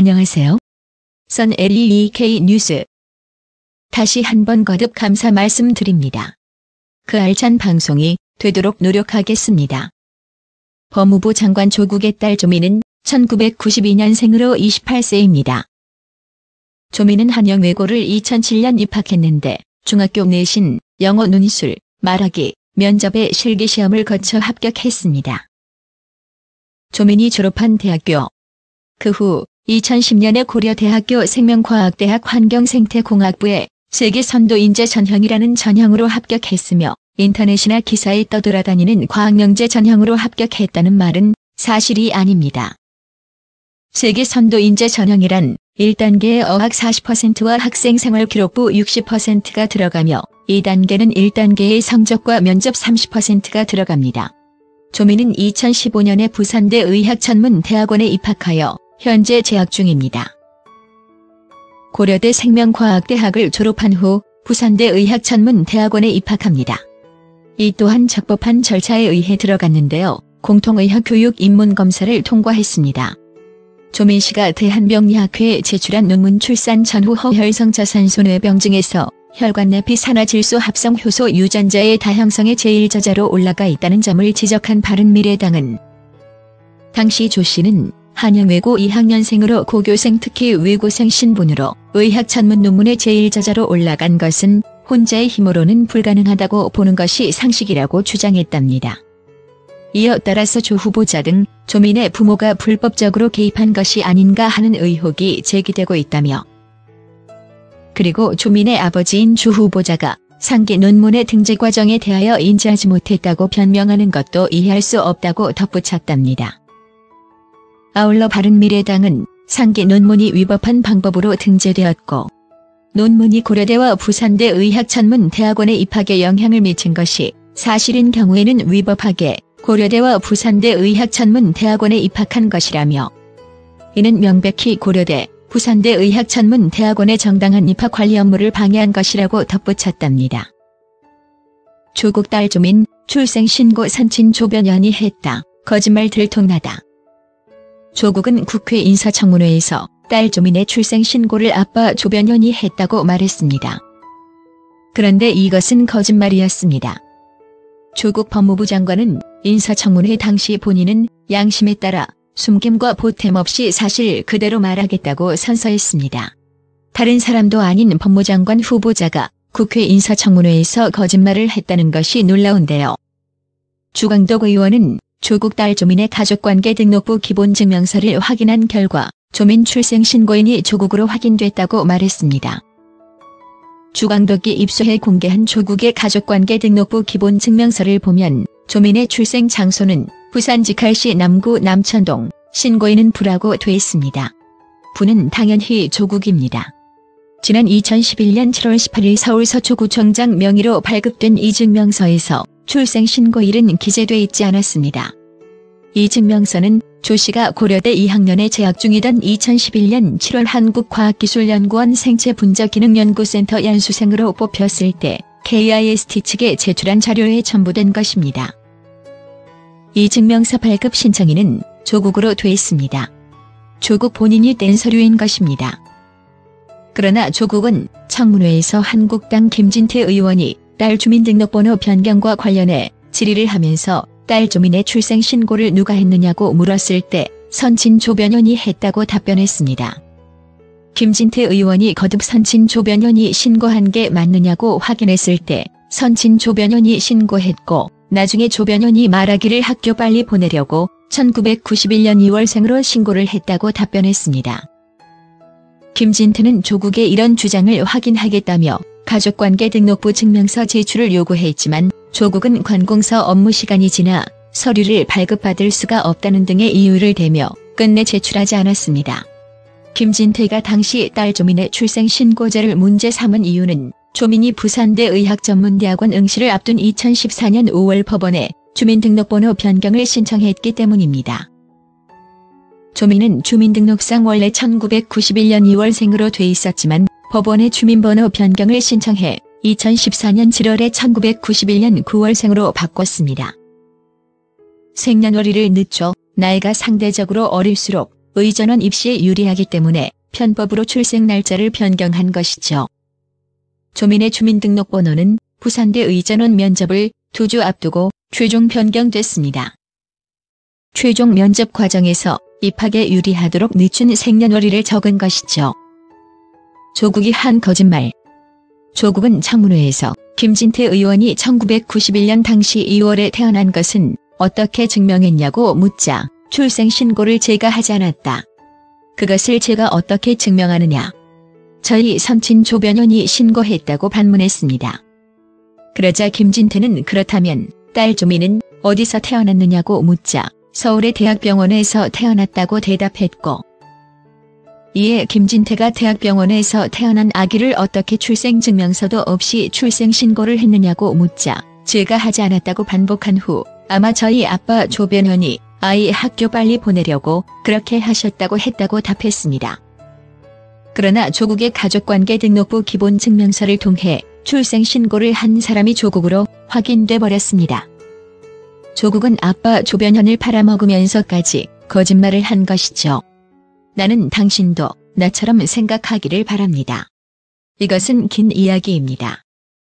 안녕하세요. 선 LEEK 뉴스. 다시 한번 거듭 감사 말씀드립니다. 그 알찬 방송이 되도록 노력하겠습니다. 법무부 장관 조국의 딸 조미는 1992년생으로 28세입니다. 조미는 한영외고를 2007년 입학했는데 중학교 내신, 영어 논술, 말하기, 면접에 실기시험을 거쳐 합격했습니다. 조민이 졸업한 대학교. 그 후 2010년에 고려대학교 생명과학대학 환경생태공학부에 세계선도인재 전형이라는 전형으로 합격했으며 인터넷이나 기사에 떠돌아다니는 과학명제 전형으로 합격했다는 말은 사실이 아닙니다. 세계선도인재 전형이란 1단계의 어학 40%와 학생생활기록부 60%가 들어가며 2단계는 1단계의 성적과 면접 30%가 들어갑니다. 조민은 2015년에 부산대 의학전문대학원에 입학하여 현재 재학 중입니다. 고려대 생명과학대학을 졸업한 후 부산대 의학전문대학원에 입학합니다. 이 또한 적법한 절차에 의해 들어갔는데요. 공통의학교육 입문검사를 통과했습니다. 조민 씨가 대한병리학회에 제출한 논문 출산 전후 허혈성 저산소뇌병증에서 혈관 내피 산화질소 합성 효소 유전자의 다형성의 제1저자로 올라가 있다는 점을 지적한 바른미래당은 당시 조 씨는 한영외고 2학년생으로 고교생 특히 외고생 신분으로 의학 전문 논문의 제1저자로 올라간 것은 혼자의 힘으로는 불가능하다고 보는 것이 상식이라고 주장했답니다. 이어 따라서 조 후보자 등 조민의 부모가 불법적으로 개입한 것이 아닌가 하는 의혹이 제기되고 있다며 그리고 조민의 아버지인 조 후보자가 상기 논문의 등재 과정에 대하여 인지하지 못했다고 변명하는 것도 이해할 수 없다고 덧붙였답니다. 아울러 바른미래당은 상기 논문이 위법한 방법으로 등재되었고 논문이 고려대와 부산대 의학전문대학원에 입학에 영향을 미친 것이 사실인 경우에는 위법하게 고려대와 부산대 의학전문대학원에 입학한 것이라며 이는 명백히 고려대, 부산대 의학전문대학원의 정당한 입학 관리 업무를 방해한 것이라고 덧붙였답니다. 조국 딸 조민, 출생신고 선친 조변현이 했다. 거짓말 들통나다. 조국은 국회 인사청문회에서 딸 조민의 출생신고를 아빠 조변현이 했다고 말했습니다. 그런데 이것은 거짓말이었습니다. 조국 법무부 장관은 인사청문회 당시 본인은 양심에 따라 숨김과 보탬 없이 사실 그대로 말하겠다고 선서했습니다. 다른 사람도 아닌 법무장관 후보자가 국회 인사청문회에서 거짓말을 했다는 것이 놀라운데요. 주광덕 의원은 조국 딸 조민의 가족관계 등록부 기본증명서를 확인한 결과 조민 출생신고인이 조국으로 확인됐다고 말했습니다. 주광덕이 입수해 공개한 조국의 가족관계 등록부 기본증명서를 보면 조민의 출생 장소는 부산 직할시 남구 남천동, 신고인은 부라고 돼 있습니다. 부는 당연히 조국입니다. 지난 2011년 7월 18일 서울 서초구청장 명의로 발급된 이 증명서에서 출생신고일은 기재돼 있지 않았습니다. 이 증명서는 조 씨가 고려대 2학년에 재학 중이던 2011년 7월 한국과학기술연구원 생체분자기능연구센터 연수생으로 뽑혔을 때 KIST 측에 제출한 자료에 첨부된 것입니다. 이 증명서 발급 신청인은 조국으로 돼 있습니다. 조국 본인이 뗀 서류인 것입니다. 그러나 조국은 청문회에서 한국당 김진태 의원이 딸 주민등록번호 변경과 관련해 질의를 하면서 딸 조민의 출생신고를 누가 했느냐고 물었을 때 선친 조변현이 했다고 답변했습니다. 김진태 의원이 거듭 선친 조변현이 신고한 게 맞느냐고 확인했을 때 선친 조변현이 신고했고 나중에 조변현이 말하기를 학교 빨리 보내려고 1991년 2월생으로 신고를 했다고 답변했습니다. 김진태는 조국의 이런 주장을 확인하겠다며 가족관계 등록부 증명서 제출을 요구했지만 조국은 관공서 업무 시간이 지나 서류를 발급받을 수가 없다는 등의 이유를 대며 끝내 제출하지 않았습니다. 김진태가 당시 딸 조민의 출생신고제를 문제 삼은 이유는 조민이 부산대 의학전문대학원 응시를 앞둔 2014년 5월 법원에 주민등록번호 변경을 신청했기 때문입니다. 조민은 주민등록상 원래 1991년 2월생으로 돼 있었지만 법원에 주민번호 변경을 신청해 2014년 7월에 1991년 9월생으로 바꿨습니다. 생년월일을 늦춰 나이가 상대적으로 어릴수록 의전원 입시에 유리하기 때문에 편법으로 출생 날짜를 변경한 것이죠. 조민의 주민등록번호는 부산대 의전원 면접을 2주 앞두고 최종 변경됐습니다. 최종 면접 과정에서 입학에 유리하도록 늦춘 생년월일을 적은 것이죠. 조국이 한 거짓말. 조국은 청문회에서 김진태 의원이 1991년 당시 2월에 태어난 것은 어떻게 증명했냐고 묻자 출생신고를 제가 하지 않았다. 그것을 제가 어떻게 증명하느냐. 저희 삼친 조변현이 신고했다고 반문했습니다. 그러자 김진태는 그렇다면 딸 조민은 어디서 태어났느냐고 묻자 서울의 대학병원에서 태어났다고 대답했고, 이에 김진태가 대학병원에서 태어난 아기를 어떻게 출생증명서도 없이 출생신고를 했느냐고 묻자 제가 하지 않았다고 반복한 후 아마 저희 아빠 조변현이 아이 학교 빨리 보내려고 그렇게 하셨다고 했다고 답했습니다. 그러나 조국의 가족관계 등록부 기본증명서를 통해 출생신고를 한 사람이 조국으로 확인돼 버렸습니다. 조국은 아빠 조변현을 팔아먹으면서까지 거짓말을 한 것이죠. 나는 당신도 나처럼 생각하기를 바랍니다. 이것은 긴 이야기입니다.